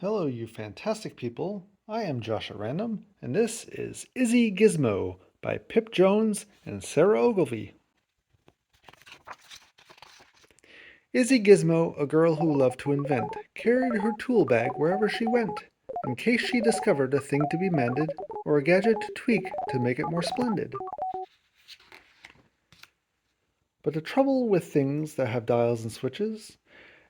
Hello, you fantastic people. I am Josh at Random, and this is Izzy Gizmo by Pip Jones and Sara Ogilvie. Izzy Gizmo, a girl who loved to invent, carried her tool bag wherever she went, in case she discovered a thing to be mended or a gadget to tweak to make it more splendid. But the trouble with things that have dials and switches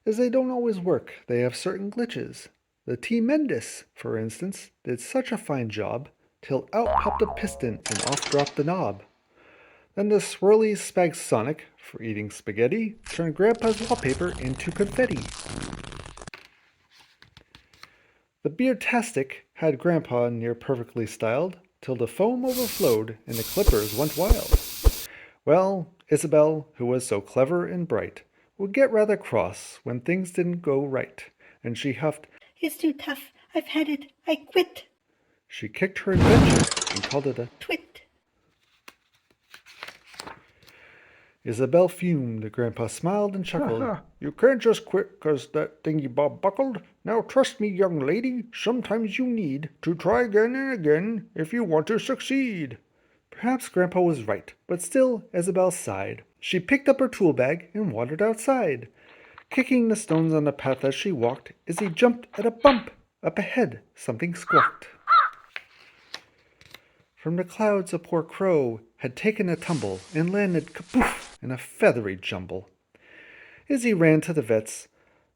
is they don't always work. They have certain glitches. The T-Mendis, for instance, did such a fine job till out popped a piston and off dropped the knob. Then the swirly Spagsonic, for eating spaghetti, turned Grandpa's wallpaper into confetti. The Beertastic had Grandpa near perfectly styled, till the foam overflowed and the clippers went wild. Well, Isabel, who was so clever and bright, would get rather cross when things didn't go right, and she huffed, "It's too tough. I've had it. I quit." She kicked her invention and called it a twit. Isabel fumed. Grandpa smiled and chuckled. "You can't just quit 'cause that thingy bob buckled. Now trust me, young lady, sometimes you need to try again and again if you want to succeed." Perhaps Grandpa was right, but still Isabel sighed. She picked up her tool bag and wandered outside. Kicking the stones on the path as she walked, Izzy jumped at a bump. Up ahead, something squawked. From the clouds a poor crow had taken a tumble and landed kapoof in a feathery jumble. Izzy ran to the vet's,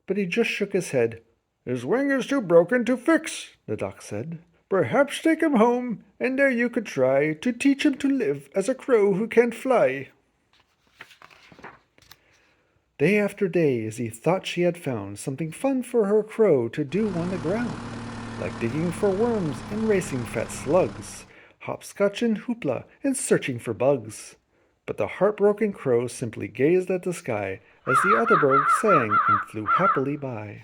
but he just shook his head. "His wing is too broken to fix," the doc said. "Perhaps take him home, and there you could try to teach him to live as a crow who can't fly." Day after day, Izzy thought she had found something fun for her crow to do on the ground, like digging for worms and racing fat slugs, hopscotch and hoopla, and searching for bugs. But the heartbroken crow simply gazed at the sky as the other birds sang and flew happily by.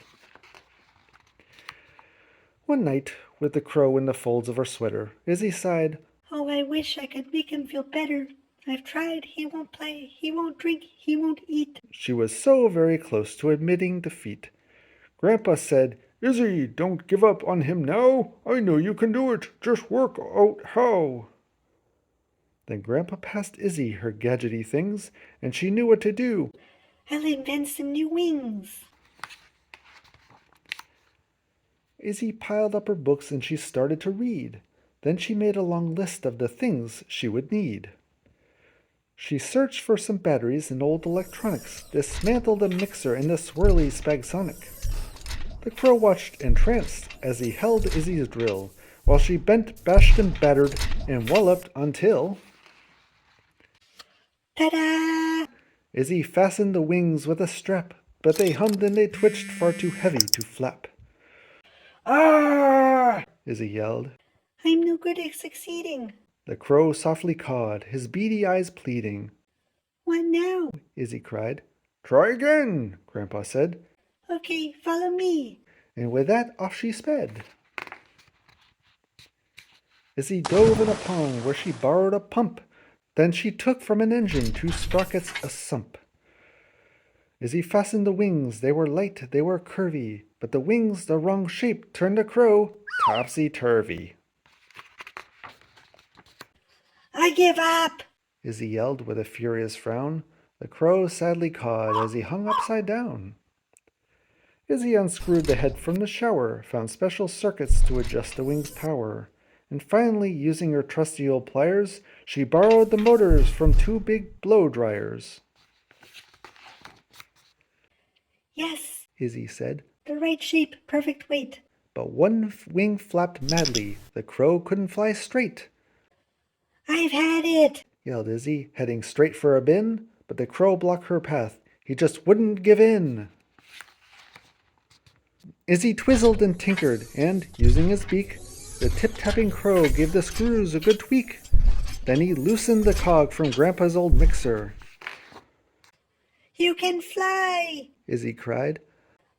One night, with the crow in the folds of her sweater, Izzy sighed, "Oh, I wish I could make him feel better. I've tried. He won't play. He won't drink. He won't eat." She was so very close to admitting defeat. Grandpa said, "Izzy, don't give up on him now. I know you can do it. Just work out how." Then Grandpa passed Izzy her gadgety things, and she knew what to do. "I'll invent some new wings." Izzy piled up her books and she started to read. Then she made a long list of the things she would need. She searched for some batteries and old electronics, dismantled a mixer and the swirly Spagsonic. The crow watched entranced as he held Izzy's drill, while she bent, bashed, and battered, and walloped until... Ta-da! Izzy fastened the wings with a strap, but they hummed and they twitched far too heavy to flap. "Ah!" Izzy yelled. "I'm no good at succeeding." The crow softly cawed, his beady eyes pleading. "What now?" Izzy cried. "Try again," Grandpa said. "Okay, follow me." And with that, off she sped. Izzy dove in a pond where she borrowed a pump. Then she took from an engine 2 sprockets a sump. Izzy fastened the wings. They were light, they were curvy, but the wings the wrong shape turned the crow topsy-turvy. "I give up!" Izzy yelled with a furious frown. The crow sadly cawed as he hung upside down. Izzy unscrewed the head from the shower, found special circuits to adjust the wing's power, and finally, using her trusty old pliers, she borrowed the motors from 2 big blow dryers. "Yes," Izzy said, "the right shape, perfect weight." but one wing flapped madly. The crow couldn't fly straight. "I've had it!" Yelled Izzy, heading straight for a bin, but the crow blocked her path. He just wouldn't give in. Izzy twizzled and tinkered, and, using his beak, the tip-tapping crow gave the screws a good tweak. Then he loosened the cog from Grandpa's old mixer. "You can fly!" Izzy cried.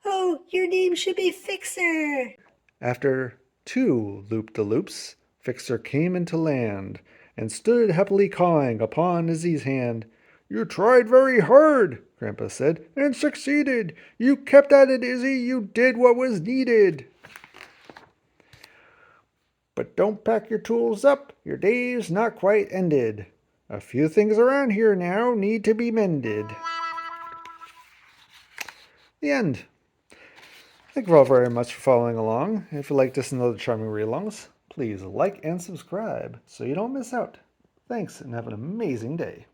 "Oh, your name should be Fixer." After 2 loop-de-loops, Fixer came into land, and stood happily cawing upon Izzy's hand. "You tried very hard," Grandpa said, "and succeeded. You kept at it, Izzy. You did what was needed." But don't pack your tools up, your day's not quite ended. A few things around here now need to be mended. The end. Thank you all very much for following along. If you like this and other charming read-alongs, please like and subscribe so you don't miss out. Thanks and have an amazing day.